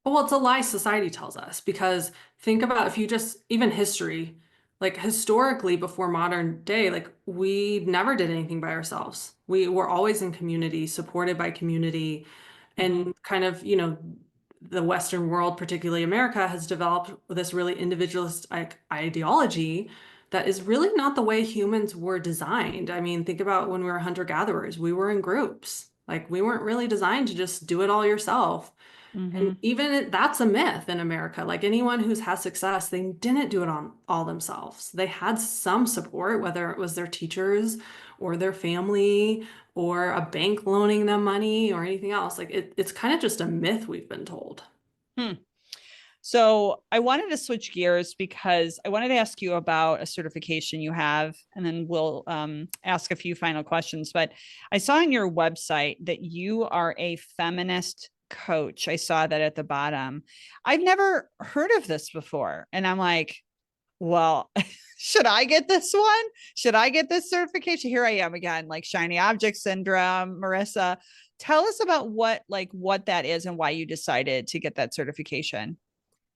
Well, it's a lie society tells us because think about if you just even history, like historically before modern day, like we never did anything by ourselves. We were always in community, supported by community, Mm-hmm. and kind of, the Western world, particularly America, has developed this really individualist like ideology that is really not the way humans were designed. I mean, think about when we were hunter-gatherers, we were in groups. Like we weren't really designed to just do it all yourself. Mm-hmm. And even that's a myth in America. Like anyone who's had success, they didn't do it on all themselves. They had some support, whether it was their teachers or their family or a bank loaning them money or anything else. Like it's kind of just a myth we've been told. Hmm. So I wanted to switch gears because I wanted to ask you about a certification you have, and then we'll ask a few final questions. But I saw on your website that you are a feminist coach. I saw that at the bottom. I've never heard of this before. And I'm like, well, should I get this one? Should I get this certification? Here I am again, like shiny object syndrome, Marissa. Tell us about what that is and why you decided to get that certification.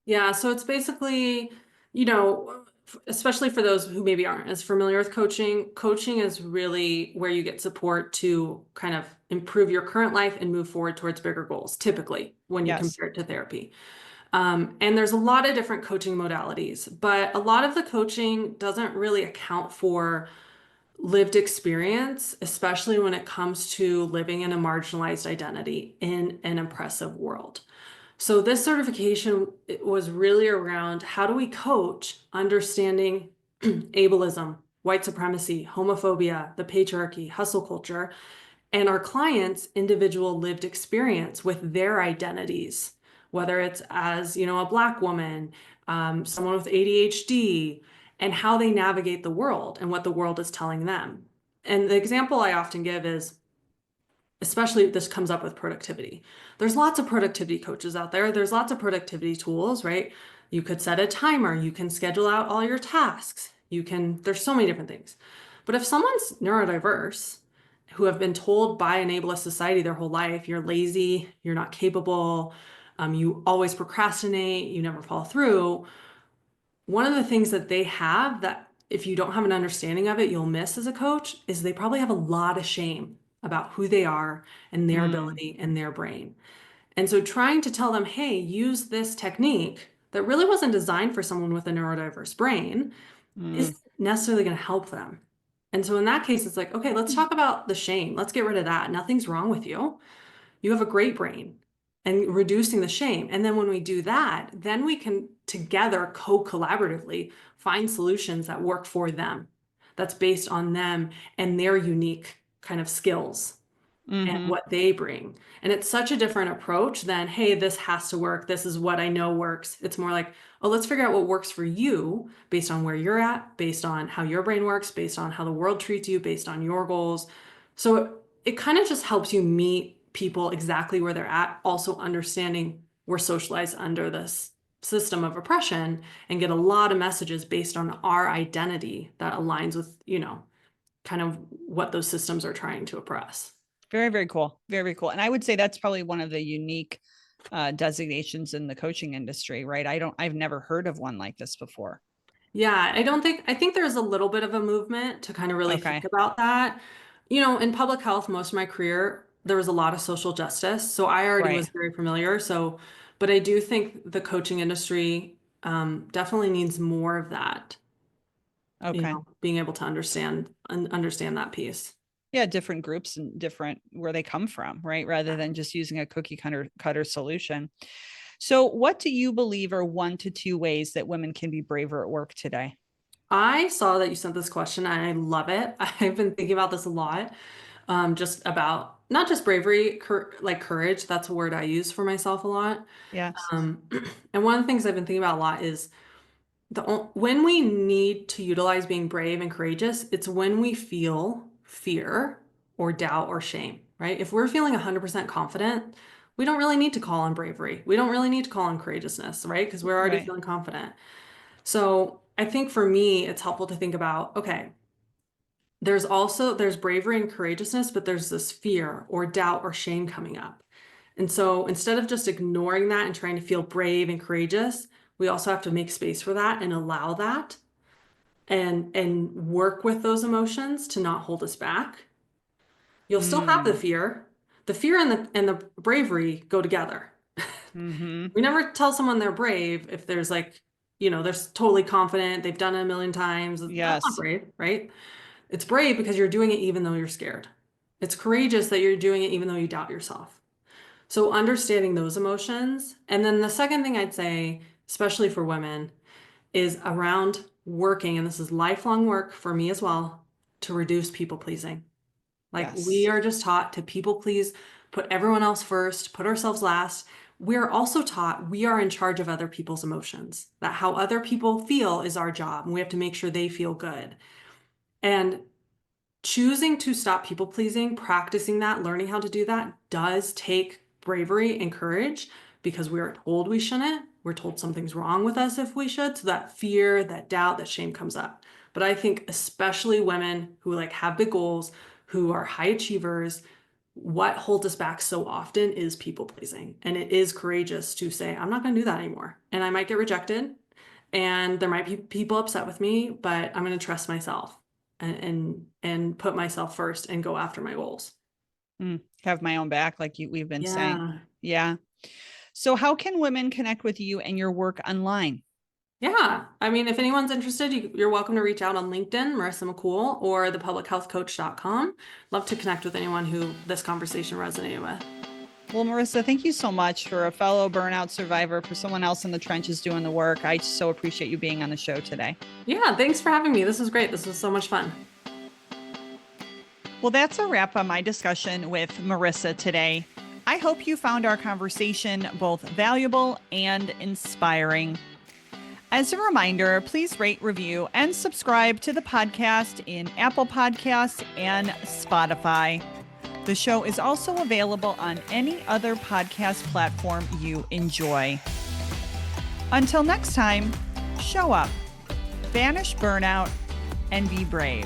Yeah, so it's basically, you know, especially for those who maybe aren't as familiar with coaching, coaching is really where you get support to kind of improve your current life and move forward towards bigger goals, typically when you Yes. compare it to therapy. And there's a lot of different coaching modalities, but a lot of the coaching doesn't really account for lived experience, especially when it comes to living in a marginalized identity in an oppressive world. So this certification was really around how do we coach understanding ableism, white supremacy, homophobia, the patriarchy, hustle culture, and our clients' individual lived experience with their identities, whether it's as, a Black woman, someone with ADHD, and how they navigate the world and what the world is telling them. And the example I often give is, especially this comes up with productivity. There's lots of productivity coaches out there. There's lots of productivity tools, right? You could set a timer, you can schedule out all your tasks. There's so many different things. But if someone's neurodiverse, who have been told by an ableist society their whole life, you're lazy, you're not capable, you always procrastinate, you never follow through, one of the things that they have that if you don't have an understanding of it, you'll miss as a coach is they probably have a lot of shame about who they are and their Mm, ability and their brain. And so trying to tell them, hey, use this technique that really wasn't designed for someone with a neurodiverse brain mm, isn't necessarily going to help them. And so in that case, it's like, okay, let's talk about the shame. Let's get rid of that. Nothing's wrong with you. You have a great brain and reducing the shame. And then when we do that, then we can together co-collaboratively find solutions that work for them. That's based on them and their unique kind of skills and mm-hmm. what they bring. And it's such a different approach than, hey, this has to work. This is what I know works. It's more like, oh, let's figure out what works for you based on where you're at, based on how your brain works, based on how the world treats you, based on your goals. So it kind of just helps you meet people exactly where they're at, also understanding we're socialized under this system of oppression and get a lot of messages based on our identity that aligns with, kind of what those systems are trying to oppress. Very, very cool. Very, very cool. And I would say that's probably one of the unique designations in the coaching industry, right? I've never heard of one like this before. Yeah, I think there's a little bit of a movement to kind of really think Okay. about that. In public health, most of my career, there was a lot of social justice. So I already Right. was very familiar. But I do think the coaching industry definitely needs more of that, Okay. being able to understand that piece. Yeah, different groups and different where they come from, right? Rather than just using a cookie cutter solution. So, what do you believe are 1 to 2 ways that women can be braver at work today? I saw that you sent this question and I love it. I've been thinking about this a lot, just about not just bravery, like courage. That's a word I use for myself a lot. Yes. Um, and one of the things I've been thinking about a lot is when we need to utilize being brave and courageous, it's when we feel fear or doubt or shame, right? If we're feeling 100% confident, we don't really need to call on bravery. We don't really need to call on courageousness, right? Because we're already Right. feeling confident. So I think for me, it's helpful to think about, okay, there's bravery and courageousness, but there's this fear or doubt or shame coming up. And so instead of just ignoring that and trying to feel brave and courageous, we also have to make space for that and allow that and work with those emotions to not hold us back. You'll still have the Mm. fear. The fear and the bravery go together. Hmm. We never tell someone they're brave if there's like, they're totally confident, they've done it a million times. That's not Yes. brave, right? It's brave because you're doing it even though you're scared. It's courageous that you're doing it even though you doubt yourself. So understanding those emotions. And then the second thing I'd say, especially for women, is around working, and this is lifelong work for me as well, to reduce people pleasing. Like we Yes. are just taught to people please, put everyone else first, put ourselves last. We're also taught we are in charge of other people's emotions, that how other people feel is our job, and we have to make sure they feel good. And choosing to stop people pleasing, practicing that, learning how to do that does take bravery and courage because we're told we shouldn't. We're told something's wrong with us if we should. So that fear, that doubt, that shame comes up. But I think especially women who like have big goals, who are high achievers, what holds us back so often is people pleasing. And it is courageous to say, I'm not going to do that anymore. And I might get rejected And there might be people upset with me, but I'm going to trust myself and put myself first and go after my goals. Have my own back, like we've been saying. Yeah. Yeah. So how can women connect with you and your work online? Yeah. I mean, if anyone's interested, you're welcome to reach out on LinkedIn, Marissa McKool, or thepublichealthcoach.com. Love to connect with anyone who this conversation resonated with. Well, Marissa, thank you so much for a fellow burnout survivor, for someone else in the trenches doing the work. I so appreciate you being on the show today. Yeah, thanks for having me. This was great. This was so much fun. Well, that's a wrap on my discussion with Marissa today. I hope you found our conversation both valuable and inspiring. As a reminder, please rate, review, and subscribe to the podcast in Apple Podcasts and Spotify. The show is also available on any other podcast platform you enjoy. Until next time, show up, banish burnout, and be brave.